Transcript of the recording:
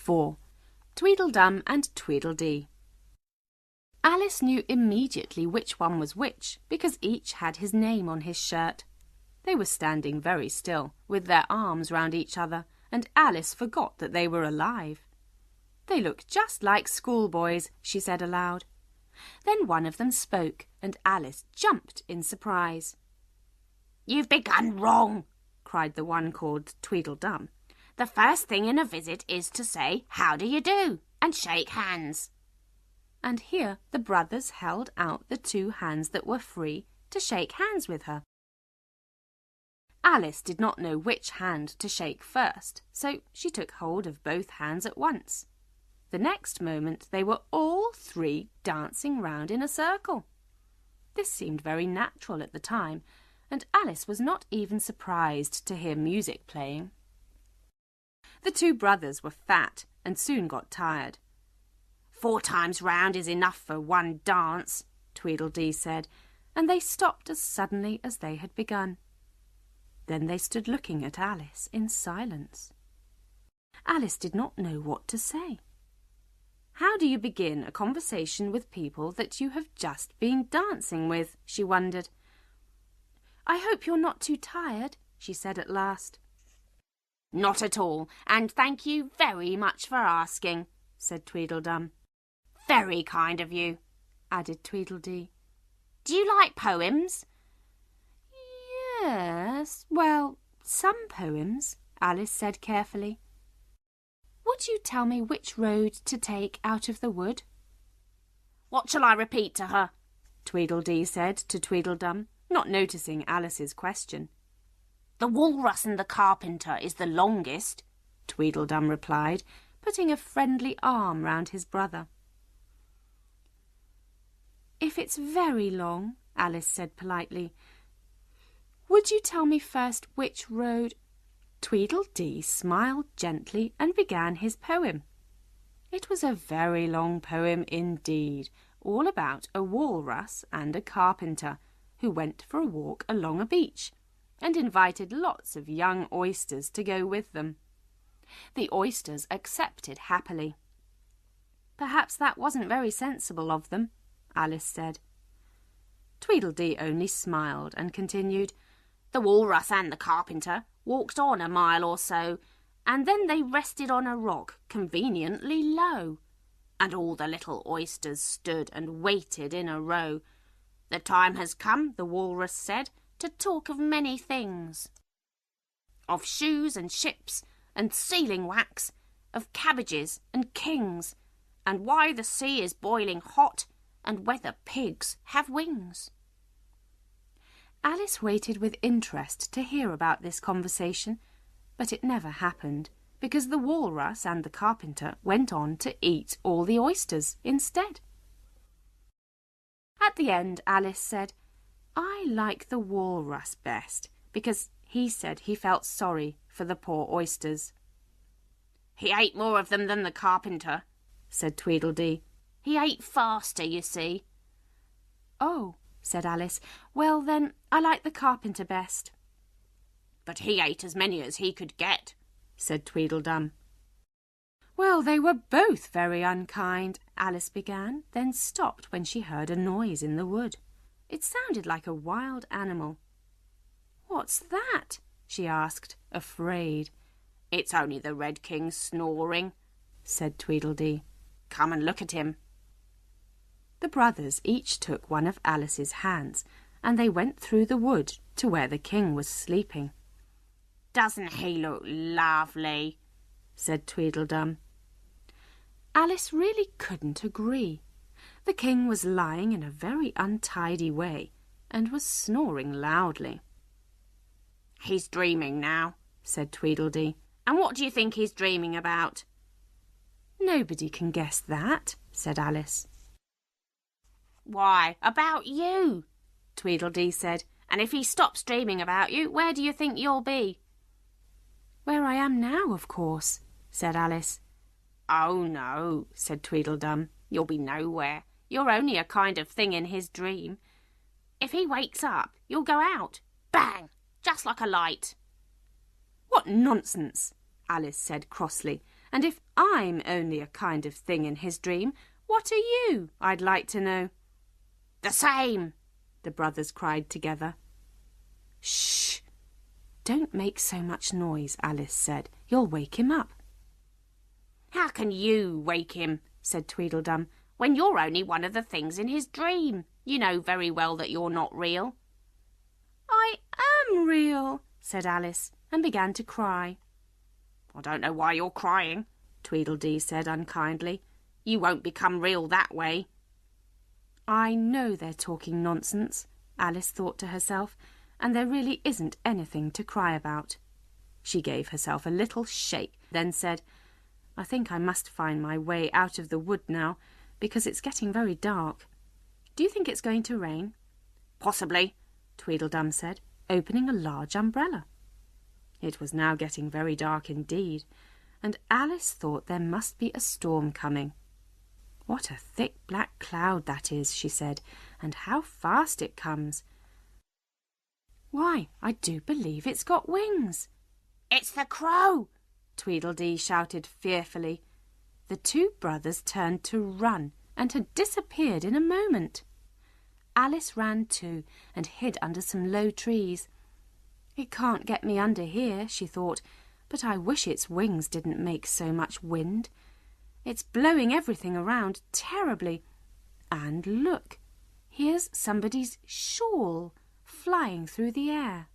4. Tweedledum and Tweedledee. Alice knew immediately which one was which, because each had his name on his shirt. They were standing very still, with their arms round each other, and Alice forgot that they were alive. "They look just like schoolboys," she said aloud. Then one of them spoke, and Alice jumped in surprise. "You've begun wrong," cried the one called Tweedledum. "The first thing in a visit is to say, 'How do you do?' and shake hands." And here the brothers held out the 2 hands that were free to shake hands with her. Alice did not know which hand to shake first, so she took hold of both hands at once. The next moment they were all 3 dancing round in a circle. This seemed very natural at the time, and Alice was not even surprised to hear music playing. The 2 brothers were fat and soon got tired. "4 times round is enough for one dance," Tweedledee said, and they stopped as suddenly as they had begun. Then they stood looking at Alice in silence. Alice did not know what to say. How do you begin a conversation with people that you have just been dancing with? She wondered. "I hope you're not too tired," she said at last. "Not at all, and thank you very much for asking," said Tweedledum. "Very kind of you," added Tweedledee. "Do you like poems?" "Yes, well, some poems," Alice said carefully. "Would you tell me which road to take out of the wood?" "What shall I repeat to her?" Tweedledee said to Tweedledum, not noticing Alice's question. "The Walrus and the Carpenter is the longest," Tweedledum replied, putting a friendly arm round his brother. "If it's very long," Alice said politely, "would you tell me first which road—" Tweedledee smiled gently and began his poem. It was a very long poem indeed, all about a walrus and a carpenter who went for a walk along a beach and invited lots of young oysters to go with them. The oysters accepted happily. "Perhaps that wasn't very sensible of them," Alice said. Tweedledee only smiled and continued, "The Walrus and the Carpenter walked on a mile or so, and then they rested on a rock conveniently low, and all the little oysters stood and waited in a row. 'The time has come,' the Walrus said, 'to talk of many things. Of shoes and ships and sealing wax, of cabbages and kings, and why the sea is boiling hot, and whether pigs have wings.'" Alice waited with interest to hear about this conversation, but it never happened, because the Walrus and the Carpenter went on to eat all the oysters instead. At the end, Alice said, "I like the Walrus best, because he said he felt sorry for the poor oysters." "He ate more of them than the Carpenter," said Tweedledee. "He ate faster, you see." "Oh," said Alice, "well then, I like the Carpenter best." "But he ate as many as he could get," said Tweedledum. "Well, they were both very unkind," Alice began, then stopped when she heard a noise in the wood. It sounded like a wild animal. "What's that?" she asked, afraid. "It's only the Red King snoring," said Tweedledee. "Come and look at him." The brothers each took one of Alice's hands, and they went through the wood to where the king was sleeping. "Doesn't he look lovely?" said Tweedledum. Alice really couldn't agree. The king was lying in a very untidy way, and was snoring loudly. "He's dreaming now," said Tweedledee. "And what do you think he's dreaming about?" "Nobody can guess that," said Alice. "Why, about you," Tweedledee said. "And if he stops dreaming about you, where do you think you'll be?" "Where I am now, of course," said Alice. "Oh, no," said Tweedledum. "You'll be nowhere. You're only a kind of thing in his dream. If he wakes up, you'll go out. Bang! Just like a light." "What nonsense!" Alice said crossly, And if I'm only a kind of thing in his dream, what are you, I'd like to know? The same, the brothers cried together. Shh! Don't make so much noise, Alice said. You'll wake him up. How can you wake him, said Tweedledum, when you're only one of the things in his dream? You know very well that you're not real. I am real, said Alice, and began to cry. I don't know why you're crying, Tweedledee said unkindly. You won't become real that way. I know they're talking nonsense, Alice thought to herself, and there really isn't anything to cry about. She gave herself a little shake, then said, I think I must find my way out of the wood now, because it's getting very dark. Do you think it's going to rain? Possibly, Tweedledum said, opening a large umbrella. It was now getting very dark indeed, and Alice thought there must be a storm coming. What a thick black cloud that is, she said, and how fast it comes. Why, I do believe it's got wings. It's the crow, Tweedledee shouted fearfully. The two brothers turned to run and had disappeared in a moment. Alice ran too and hid under some low trees. It can't get me under here, she thought, but I wish its wings didn't make so much wind. It's blowing everything around terribly. And look, here's somebody's shawl flying through the air.